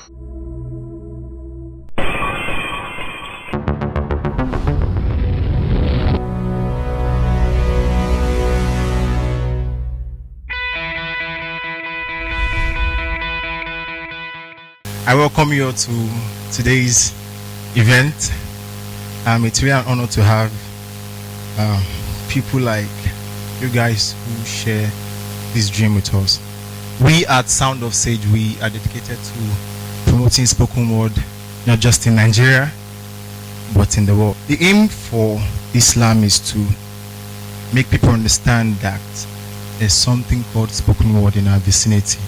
I welcome you all to today's event. It's really an honor to have people like you guys who share this dream with us. We at Sound of Sage, we are dedicated to promoting spoken word, not just in Nigeria, but in the world. The aim for Islam is to make people understand that there's something called spoken word in our vicinity.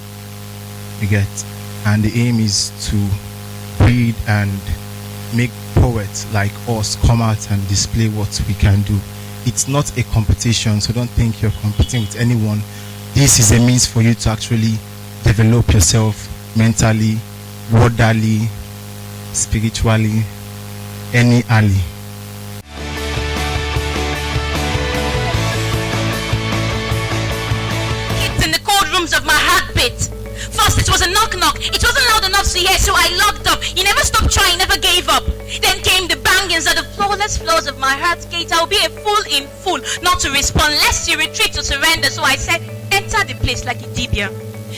You get? And the aim is to breed and make poets like us come out and display what we can do. It's not a competition, so don't think you're competing with anyone. This is a means for you to actually develop yourself mentally, wordally, spiritually, any alley. It's in the cold rooms of my heartbeat. First it was a knock-knock. It wasn't loud enough to hear, so I locked up. You never stopped trying, never gave up. Then came the bangings at the flawless floors of my heart's gate. I'll be a fool in full not to respond, lest you retreat to surrender. So I said, enter the place like a dibia.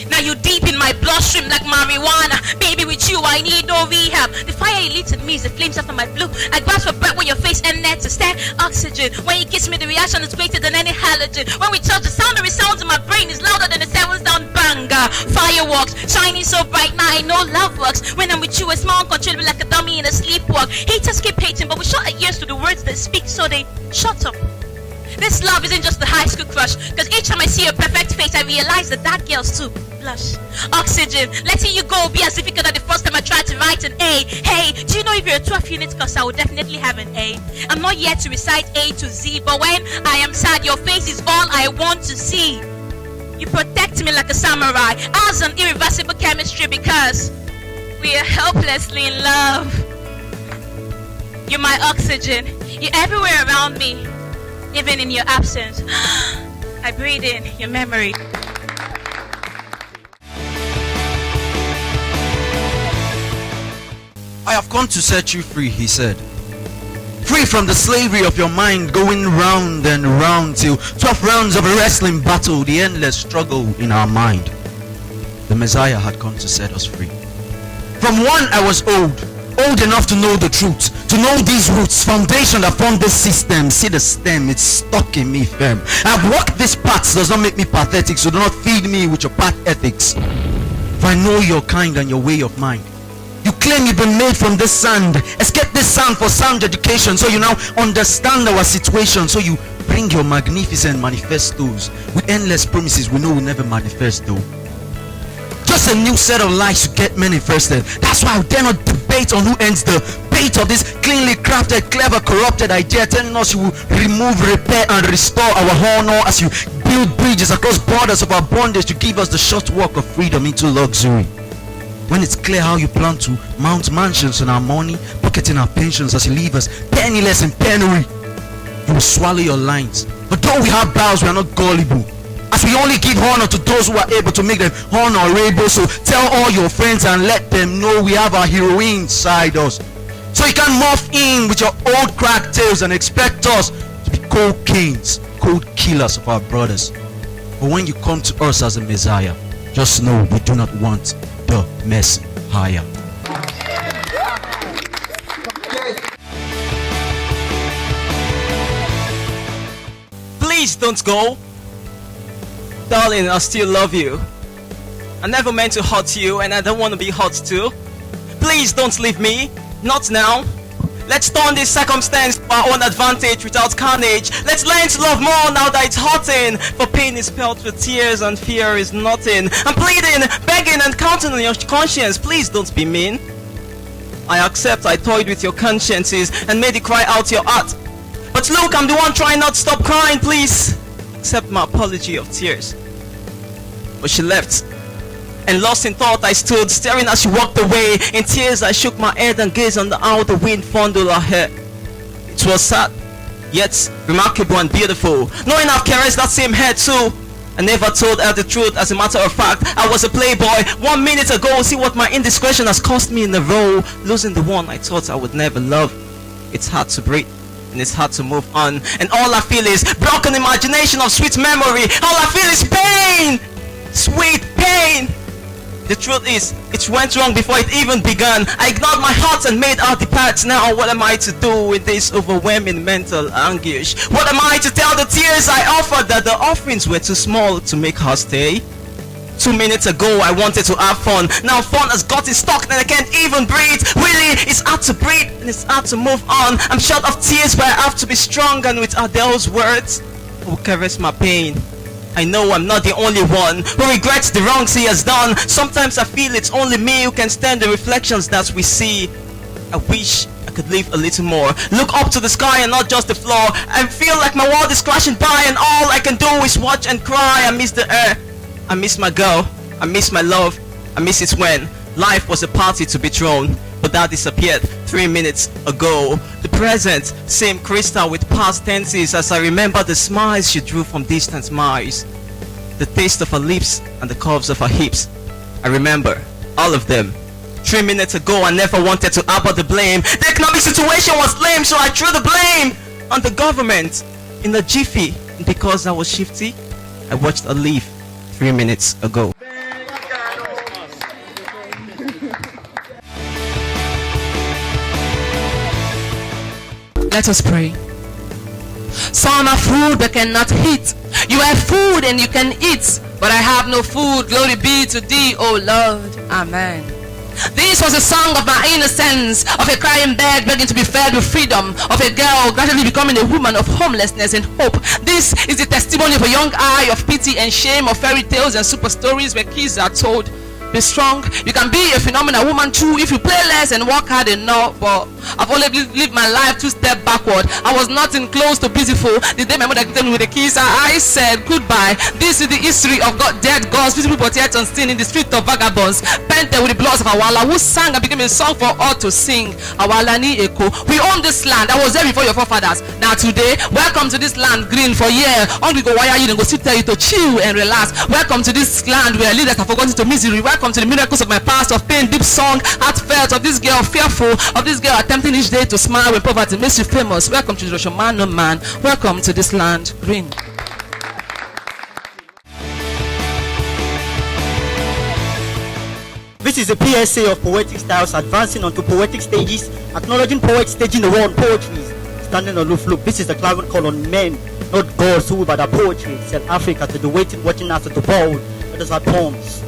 Now you deep in my bloodstream like marijuana. Baby, with you I need no rehab. The fire you lit in me is the flames after my blue. I grasp for breath when your face and net to stand oxygen. When you kiss me, the reaction is greater than any halogen. When we touch, the sound of it sounds in my brain is louder than the sevens down banger. Fireworks shining so bright, now I know love works. When I'm with you, a small control me like a dummy in a sleepwalk. Haters keep hating, but we shut our ears to the words they speak, so they shut up. This love isn't just a high school crush, cause each time I see your perfect face, I realize that girl's too blush. Oxygen, letting you go be as difficult as the first time I tried to write an A. Hey, do you know if you're a 12 unit course, I would definitely have an A. I'm not yet to recite A to Z, but when I am sad, your face is all I want to see. You protect me like a samurai, as an irreversible chemistry, because we are helplessly in love. You're my oxygen, you're everywhere around me. Even in your absence, I breathe in your memory. I have come to set you free, he said. Free from the slavery of your mind, going round and round till 12 rounds of a wrestling battle, the endless struggle in our mind. The Messiah had come to set us free. From one I was old enough to know the truth, to know these roots, foundation that form this system. See the stem, it's stuck in me firm. I've walked these paths, does not make me pathetic, so do not feed me with your path ethics. For I know your kind and your way of mind. You claim you've been made from this sand. Escape this sand for sound education, so you now understand our situation. So you bring your magnificent manifestos with endless promises we know will never manifest though. Just a new set of lies to get manifested. That's why I dare not debate on who ends the bait of this cleanly crafted, clever, corrupted idea, telling us you will remove, repair and restore our honor as you build bridges across borders of our bondage to give us the short walk of freedom into luxury. When it's clear how you plan to mount mansions on our money, pocketing our pensions as you leave us penniless in penury, you will swallow your lines. But though we have bows, we are not gullible, as we only give honor to those who are able to make them honorable. So tell all your friends and let them know we have our heroine side us. So you can't morph in with your old crack tales and expect us to be cold kings, cold killers of our brothers. But when you come to us as a Messiah, just know we do not want the Messiah. Please don't go. Darling, I still love you. I never meant to hurt you, and I don't want to be hurt too. Please don't leave me. Not now. Let's turn this circumstance to our own advantage without carnage. Let's learn to love more now that it's hurting. For pain is spelled with tears and fear is nothing. I'm pleading, begging and counting on your conscience. Please don't be mean. I accept I toyed with your consciences and made it cry out your heart. But look, I'm the one trying not to stop crying. Please accept my apology of tears. But she left, and lost in thought I stood, staring as she walked away. In tears I shook my head and gazed on how the wind fondled her hair. It was sad, yet remarkable and beautiful, knowing I've caressed that same hair too. I never told her the truth. As a matter of fact, I was a playboy 1 minute ago. See what my indiscretion has cost me in a row. Losing the one I thought I would never love. It's hard to breathe and it's hard to move on. And all I feel is broken imagination of sweet memory. All I feel is pain, sweet pain. The truth is, it went wrong before it even began. I ignored my heart and made her depart. Now what am I to do with this overwhelming mental anguish? What am I to tell the tears I offered that the offerings were too small to make her stay? 2 minutes ago I wanted to have fun. Now fun has gotten stuck and I can't even breathe. Really, it's hard to breathe and it's hard to move on. I'm short of tears but I have to be strong, and with Adele's words I will caress my pain. I know I'm not the only one who regrets the wrongs he has done. Sometimes I feel it's only me who can stand the reflections that we see. I wish I could live a little more. Look up to the sky and not just the floor. I feel like my world is crashing by and all I can do is watch and cry. I miss the air, I miss my girl, I miss my love. I miss it when life was a party to be thrown, but that disappeared 3 minutes ago. The present, same crystal with past tenses, as I remember the smiles she drew from distant miles. The taste of her lips and the curves of her hips. I remember all of them. 3 minutes ago I never wanted to abort the blame. The economic situation was lame, so I threw the blame on the government in a jiffy. And because I was shifty, I watched her leave 3 minutes ago. Let us pray. Some are food but cannot eat. You have food and you can eat, but I have no food. Glory be to thee, O Lord. Amen. This was a song of my innocence, of a crying bed begging to be fed with freedom, of a girl gradually becoming a woman of homelessness and hope. This is the testimony of a young eye of pity and shame, of fairy tales and super stories where kids are told. Be strong. You can be a phenomenal woman too if you play less and work hard enough. But I've only lived my life 2 steps backward. I was nothing close to beautiful. The day my mother greeted me with a kiss, I said goodbye. This is the history of dead gods, visible but yet unseen, in the street of vagabonds, painted with the bloods of Awala, who sang and became a song for all to sing. Awala ni Eko. We own this land. I was there before your forefathers. Now today, welcome to this land green for year. Hungry go wire you and go sit there to chill and relax. Welcome to this land where leaders have forgotten to misery. Welcome to the miracles of my past, of pain, deep song, heartfelt, of this girl fearful, of this girl attempting each day to smile when poverty makes you famous. Welcome to the man, no man. Welcome to this land green. This is a PSA of poetic styles advancing onto poetic stages, acknowledging poets staging the world poetry, standing aloof. Look, this is the clarion call on men, not gods, who by their poetry send Africa to the waiting, watching us to the bold. Let us write poems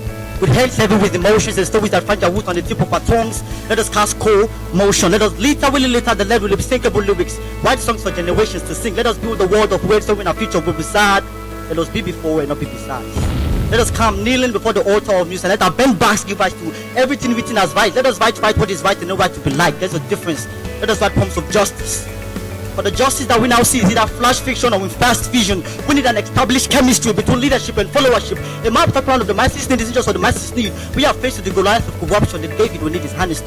with heads heavy with emotions and stories that find their root on the tip of our tongues. Let us cast co-motion. Let us literally litter the lead with lip-syncable lyrics. Write songs for generations to sing. Let us build the world of words so in our future will be sad. Let us be before and not be beside. Let us come kneeling before the altar of music and let our bent backs give rise to everything written as right. Let us write what is right and not right to be liked. There's a difference. Let us write poems of justice. For the justice that we now see is either flash fiction or in fast vision. We need an established chemistry between leadership and followership. A master plan of the masses need isn't just for the masses need. We are faced with the Goliath of corruption that David will need his honesty.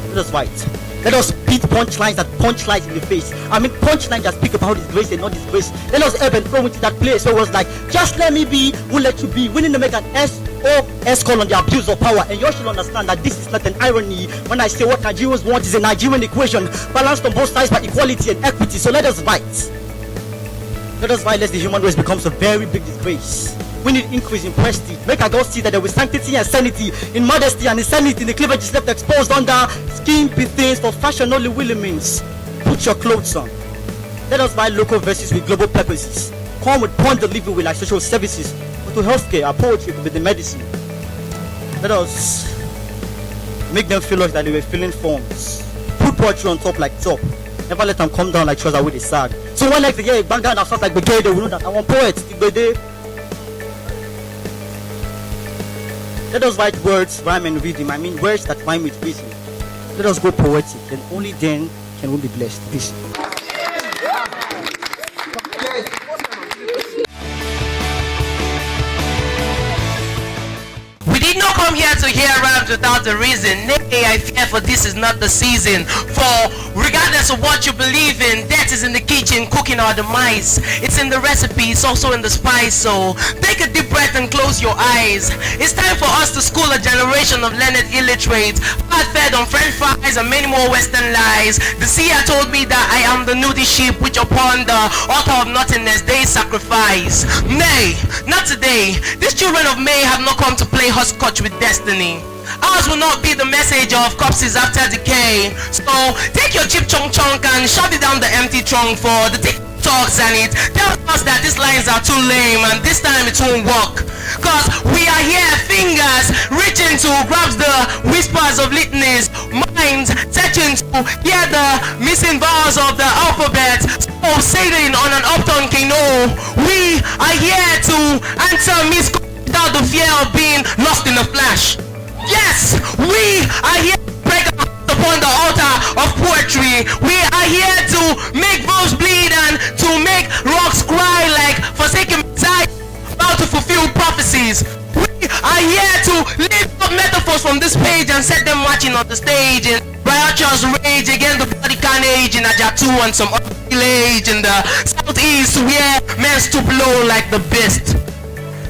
Let us write. Let us beat punchlines that punch lies in the face. I mean punchlines that speak about his grace and not his grace. Let us ebb and flow into that place where it was like, just let me be, we'll let you be. We need to make an SOS call on the abuse of power. And you should understand that this is not an irony when I say what Nigerians want is a Nigerian equation balanced on both sides by equality and equity. So let us fight. Let us fight lest the human race becomes a very big disgrace. We need increase in prestige. Make our God see that there is sanctity and sanity in modesty and insanity. The cleavage is left exposed under skimpy things for fashion only really means. Put your clothes on. Let us buy local verses with global purposes. Come with point delivery with like social services. But to healthcare, our poetry could be the medicine. Let us make them feel like that they were filling forms. Put poetry on top like top. Never let them come down like trouser with a sag. So when like the year bang down and stuff like Begay, they will know that I want poets. Let us write words, rhyme and rhythm. I mean words that rhyme with reason. Let us go poetic, and only then can we be blessed. Peace. We did not come come here to hear rhymes without a reason. Nay, I fear for this is not the season. For regardless of what you believe in, death is in the kitchen, cooking our demise. It's in the recipe, it's also in the spice. So take a deep breath and close your eyes. It's time for us to school a generation of learned illiterates, hard fed on French fries and many more Western lies. The seer told me that I am the nudie sheep which upon the altar of nothingness they sacrifice. Nay, not today. These children of May have not come to play hopscotch with destiny. Ours will not be the message of corpses after decay. So take your cheap chunk and shove it down the empty trunk for the talks, and it tells us that these lines are too lame and this time it won't work. Cause we are here, fingers reaching to grab the whispers of litanies, minds searching to hear the missing vowels of the alphabet. So sailing on an upturned canoe, we are here to answer Miss without the fear of being lost in a flash. Yes, we are here to break upon the altar of poetry. We are here to make wolves bleed and to make rocks cry like forsaken Messiah about to fulfill prophecies. We are here to lift up metaphors from this page and set them marching on the stage in righteous rage against the bloody carnage in Ajatu and some other village in the southeast where men stoop low like the beast.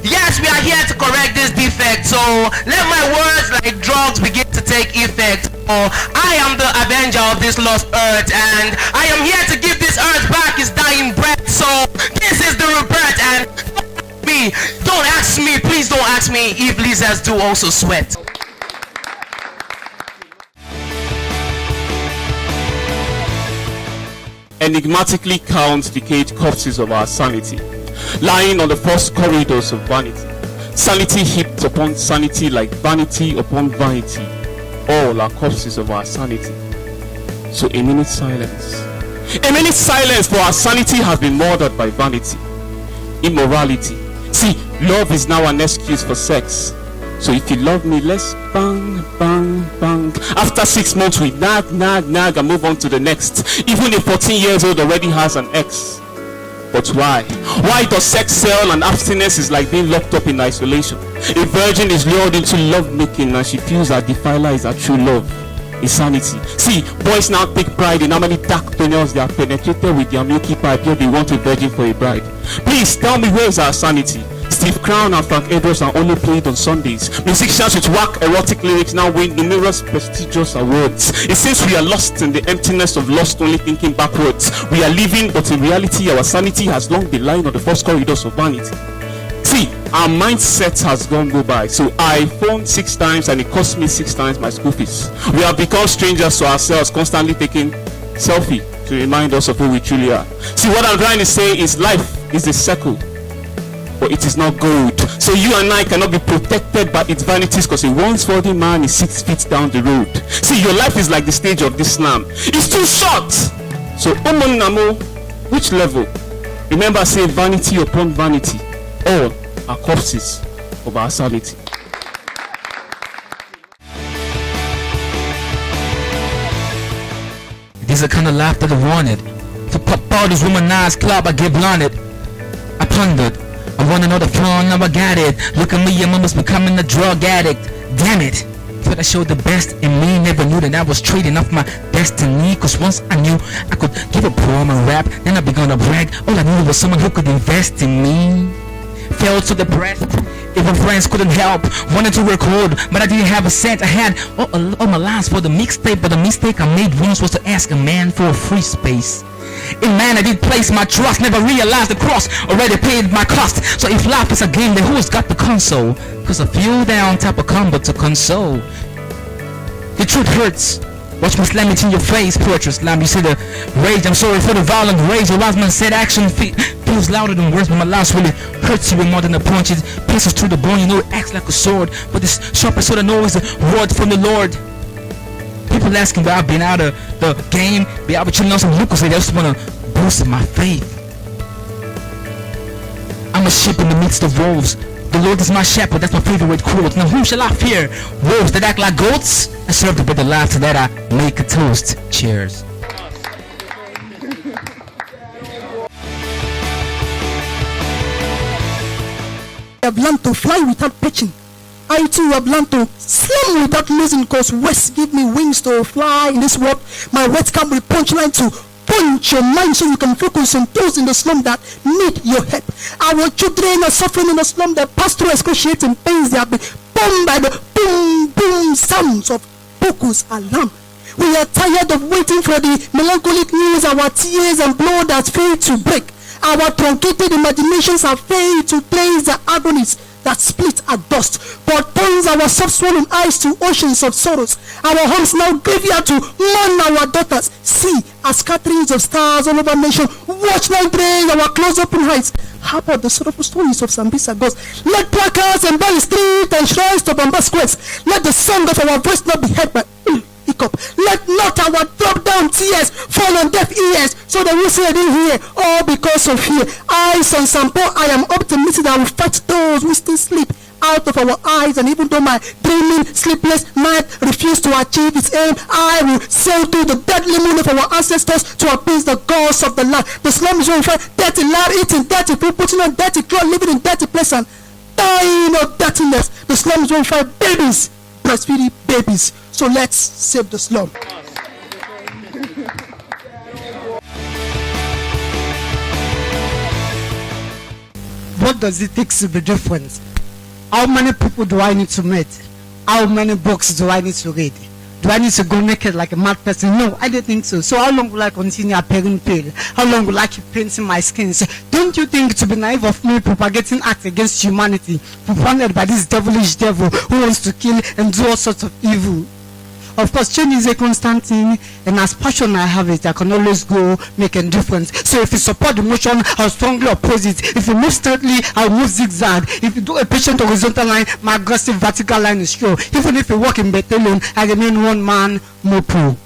Yes, we are here to correct this defect, so let my words like drugs begin to take effect. Oh, I am the avenger of this lost earth, and I am here to give this earth back its dying breath. So this is the rebirth, and don't ask me, please don't ask me if lizards do also sweat. Enigmatically counts decayed corpses of our sanity, lying on the first corridors of vanity. Sanity heaped upon sanity like vanity upon vanity. All are corpses of our sanity. So a minute silence. A minute silence, for our sanity has been murdered by vanity. Immorality. See, love is now an excuse for sex. So if you love me, let's bang, bang, bang. After 6 months we nag, and move on to the next. Even a 14 years old already has an ex. But why? Why does sex sell and abstinence is like being locked up in isolation? A virgin is lured into love making and she feels that defiler is her true love. Insanity. See, boys now take pride in how many dark toenails they are penetrated with their milky pipe yet they want a virgin for a bride. Please tell me, where is our sanity? Steve Crown and Frank Edwards are only played on Sundays. Musicians with whack erotic lyrics now win numerous prestigious awards. It seems we are lost in the emptiness of lost only thinking backwards. We are living, but in reality our sanity has long been lying on the first corridors of vanity. See, our mindset has gone go by. So I phoned 6 times and it cost me 6 times my school fees. We have become strangers to ourselves, constantly taking selfie to remind us of who we truly are. See, what I'm trying to say is life is a circle, but it is not gold. So you and I cannot be protected by its vanities, because a once-worthy man is 6 feet down the road. See, your life is like the stage of this slam. It's too short. So Namo, which level? Remember, say vanity upon vanity. All are corpses of our sanity. These are kind of life that I wanted. To pop all this womanized club, I get blinded. I plundered. I wanna know the flaw, now I got it. Look at me, your mama's becoming a drug addict. Damn it. Thought I showed the best in me. Never knew that I was trading off my destiny. Cause once I knew I could give a poem and rap, then I began to brag. All I knew was someone who could invest in me. Fell to the breath. Even friends couldn't help. Wanted to record, but I didn't have a cent. I had all my lines for the mixtape, but the mistake I made once was to ask a man for a free space. In man I did place my trust, never realized the cross already paid my cost. So if life is a game, then who's got the console? Cause a few down top of combo to console. The truth hurts. Watch me slam it in your face. Poetry slam, you see the rage. I'm sorry for the violent rage. A wise man said action feels louder than words, but my last really hurts you more than a punch. It pierces through the bone, you know it acts like a sword, but this sharpest sword I know is a word from the Lord. People asking where I've been out of the game, be out chilling on some lucas, they just wanna boost my faith. I'm a sheep in the midst of wolves. The Lord is my shepherd, that's my favorite quote. Now whom shall I fear? Wolves that act like goats? I serve the better life so that I make a toast. Cheers. I have learned to fly without pitching. I too have learned to slam without losing, cause words give me wings to fly in this world. My words come with punchline to punch your mind so you can focus on those in the slum that need your help. Our children are suffering in the slum that pass through excruciating pains. They have been bombed by the boom boom sounds of Boko's alarm. We are tired of waiting for the melancholic news. Our tears and blood that failed to break. Our truncated imaginations have failed to place the agonies that split at dust, but turns our soft swollen eyes to oceans of sorrows. Our homes now graveyard to mourn our daughters. See, as scatterings of stars all over nation, watch now drain our close-open heights. How about the sorrowful stories of Sambisa ghosts? Let placards and the street and shrines to Bamba squares. Let the sound of our voice not be heard by hiccup. Let not our drop-down tears fall on deaf ears, so that we say they hear, all because of fear. I, Son Sampo, I am optimistic that I will fight those who still sleep out of our eyes, and even though my dreaming, sleepless night refuse to achieve its aim, I will sail through the deadly moon of our ancestors to appease the gods of the land. The slum is on fire, dirty land, eating dirty food, putting on dirty clothes, living in dirty place and dying of dirtiness. The slum is on fire, babies, breastfeeding babies. So let's save the slum. What does it take to be different? How many people do I need to meet? How many books do I need to read? Do I need to go naked like a mad person? No, I don't think so. So how long will I continue appearing pale? How long will I keep painting my skin? So don't you think to be naive of me propagating acts against humanity, funded by this devilish devil who wants to kill and do all sorts of evil? Of course, change is a constant thing, and as passion I have it, I can always go make a difference. So if you support the motion, I'll strongly oppose it. If you move straightly, I'll move zigzag. If you do a patient horizontal line, my aggressive vertical line is sure. Even if you walk in battalion, I remain one man, mopo.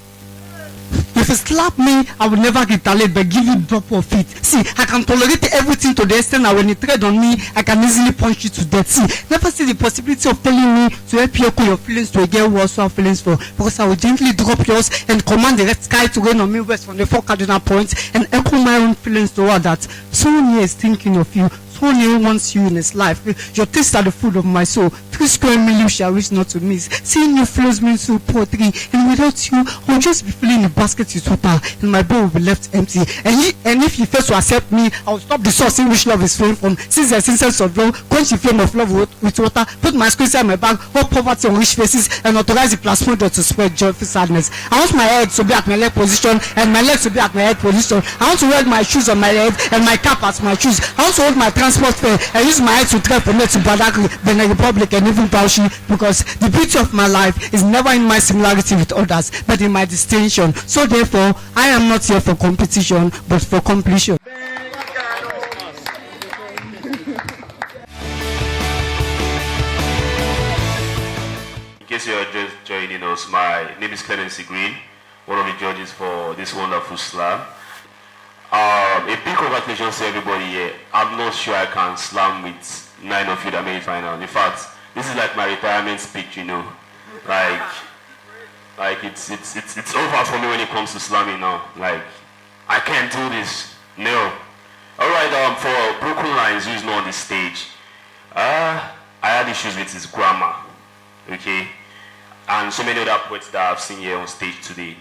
If you slap me, I will never retaliate but give you drop of feet. See, I can tolerate everything to the extent that when you tread on me, I can easily punch you to death. See, never see the possibility of telling me to help you echo your feelings to a girl who also have feelings for, because I will gently drop yours and command the red sky to rain on me west from the 4 cardinal points and echo my own feelings toward that. Someone here is thinking of you. Someone here wants you in his life. Your taste are the food of my soul. 3 square million shall wish not to miss. Seeing you flows me through poetry, and without you, I'll just be filling the basket with water, and my bowl will be left empty. And if you fail to accept me, I'll stop the source in which love is flowing from. Since the sense of love, quench the flame of love with water, put my squeeze inside my bag, hold poverty on rich faces, and authorize the plasmodium to spread joyful sadness. I want my head to be at my leg position, and my legs to be at my head position. I want to wear my shoes on my head, and my cap as my shoes. I want to hold my transport fare, and use my head to drive from here to Badagry, Benin Republic, and even Bauchi, because the beauty of my life is never in my similarity with others, but in my distinction. So therefore, I am not here for competition, but for completion. In case you're just joining us, my name is Clemency Green, one of the judges for this wonderful slam. A big congratulations to everybody here. I'm not sure I can slam with 9 of you that made it final. In fact, this is like my retirement speech, you know. Like it's over for me when it comes to slamming now. Like, I can't do this. No. Alright, for Broken Lines, who is not on the stage, I had issues with his grammar. Okay? And so many other poets that I've seen here on stage today.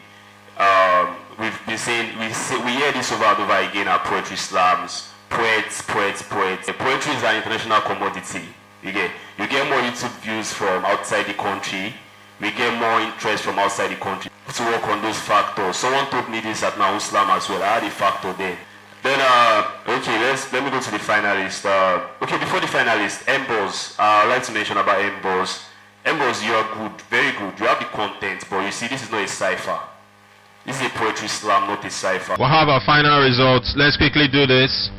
We've been saying, we hear this over and over again at poetry slams. Poets. Poetry is an international commodity. You get more YouTube views from outside the country. We get more interest from outside the country. To work on those factors. Someone told me this at my own slam as well. I had a factor there. Then, okay, let me go to the finalists. Okay, before the finalists, Embos. I'd like to mention about Embos. Embos, you are good, very good. You have the content, but you see, this is not a cipher. This is a poetry slam, not a cipher. We'll have our final results. Let's quickly do this.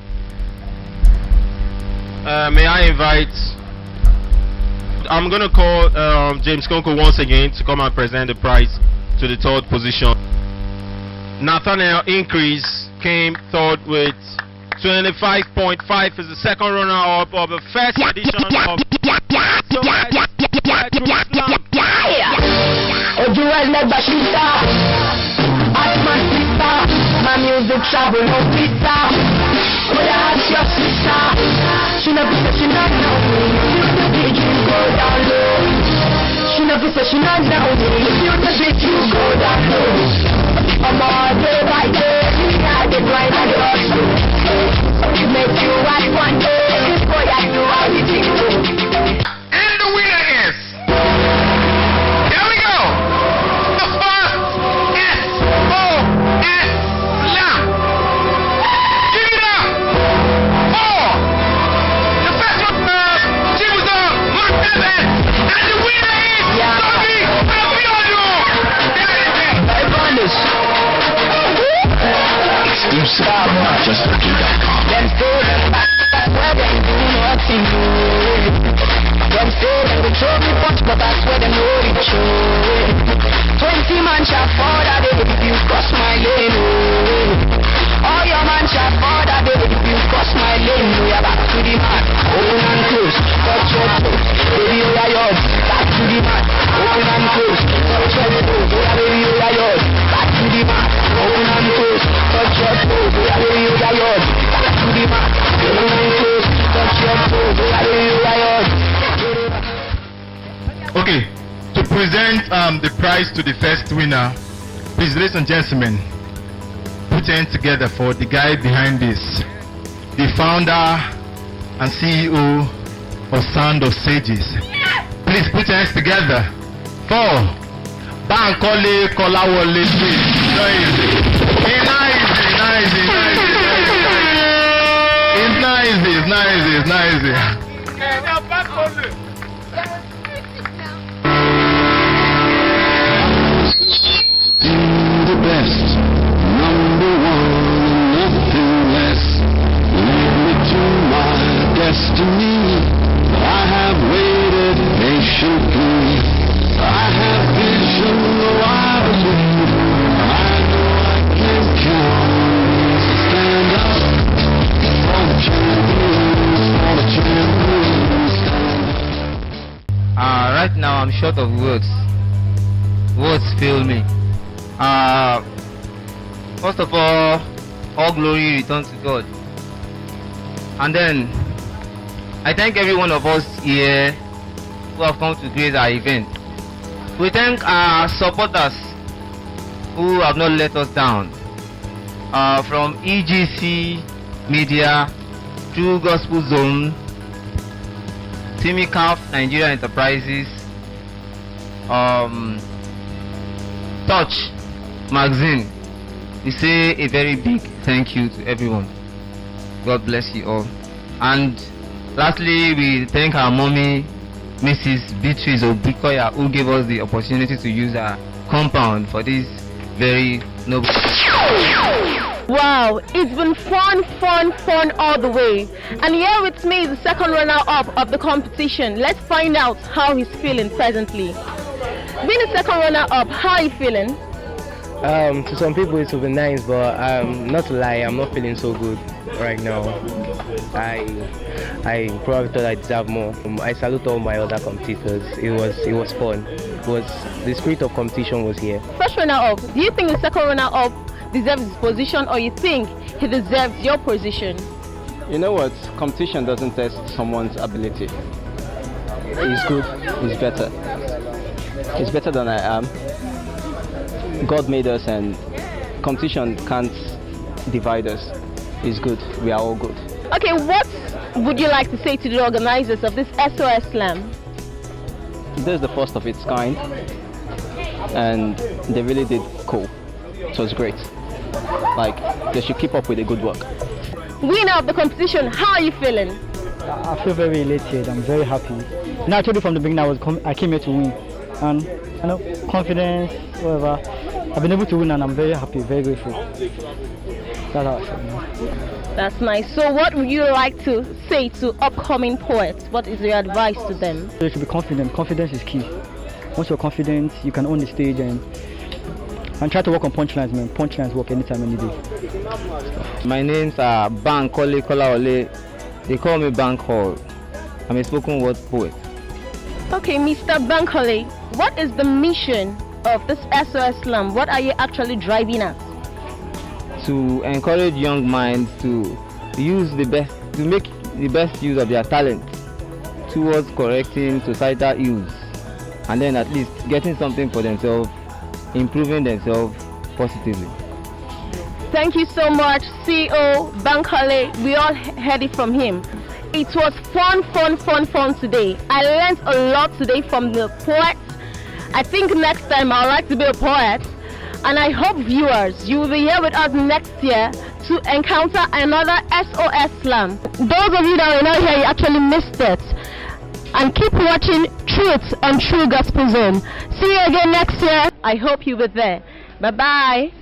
May I invite... I'm going to call James Konko once again to come and present the prize to the 3rd position. Nathaniel Increase came 3rd with 25.5 is the 2nd runner-up of the 1st edition of Sos Poetry Slam. My music travel no pizza. But I ask your sister, she never said she not know me. Since the DJ go down low. never say she not down. If you the bitch, you go down low. I'm all day by day. I the grind and the hustle. Make you right one day. Boy, I do everything. And the winner is. Here we go. The first SOS Slam. Give it up for the first one. She was my maiden. And the winner is Tommy Abiodun. I promise. Exclusive. JustForJay.com. Them say where they do nothing new. Them say them go throw me punch, but that's where them know it true. 20 man shot for that day if you cross my lane. All your man shot for that day if you cross my lane. We are back to the man, open and close, touch your toes. Baby, you are yours, back to the man, open and close, touch your toes. Baby, you are yours, back to the man, open and close, touch your toes. Baby, you are yours, back to the man, open and close, touch your toes. Baby, you are yours. Okay, to present the prize to the first winner, please, ladies and gentlemen, put your hands together for the guy behind this, the founder and CEO of Sound of Sages. Please put your hands together for Bankole Kolawole. It's nice. The best, number one, nothing less. Lead me to my destiny. I have waited patiently. I have vision, though I believe. I know I can count. Stand up for the champions, for the champions. Stand up. Right now I'm short of words. Words fail me. First of all glory returns to God. And then, I thank every one of us here who have come to grace our event. We thank our supporters who have not let us down. From EGC Media, True Gospel Zone, Timicaf Nigeria Enterprises, Touch Magazine. We say a very big thank you to everyone. God bless you all. And lastly, we thank our mommy, Mrs. Beatrice Obikoya, who gave us the opportunity to use our compound for this very noble. Wow, it's been fun all the way. And here with me is the second runner-up of the competition. Let's find out how he's feeling presently. Being the second runner-up, how are you feeling? To some people it will be nice, but not to lie, I'm not feeling so good right now. I probably thought I deserved more. I salute all my other competitors. It was fun. The spirit of competition was here. First runner-up, do you think the second runner-up deserves his position, or you think he deserves your position? You know what? Competition doesn't test someone's ability. He's good. He's better. He's better than I am. God made us, and competition can't divide us. He's good. We are all good. Okay, what would you like to say to the organizers of this SOS Slam? This is the first of its kind, and they really did cool. It was great. Like, they should keep up with the good work. Winner of the competition, how are you feeling? I feel very elated. I'm very happy. And I told you from the beginning I came here to win, and you know, confidence, whatever. I've been able to win, and I'm very happy, very grateful. That's how I feel. That's nice. So what would you like to say to upcoming poets? What is your advice to them? You should be confident. Confidence is key. Once you're confident, you can own the stage and try to work on punchlines, man. Punchlines work anytime, any day. My name's Bankole Kolawole. They call me Bank Hall. I'm a spoken word poet. Okay, Mr. Bankole, what is the mission of this SOS Slam? What are you actually driving at? To encourage young minds to use the best, to make the best use of their talent towards correcting societal ills and then at least getting something for themselves, improving themselves positively. Thank you so much, CEO Bankole. We all heard it from him. It was fun today. I learned a lot today from the poets. I think next time I'd like to be a poet. And I hope viewers, you will be here with us next year to encounter another SOS Slam. Those of you that were not here, you actually missed it. And keep watching Truth on True Gospel Zone. See you again next year. I hope you'll be there. Bye-bye.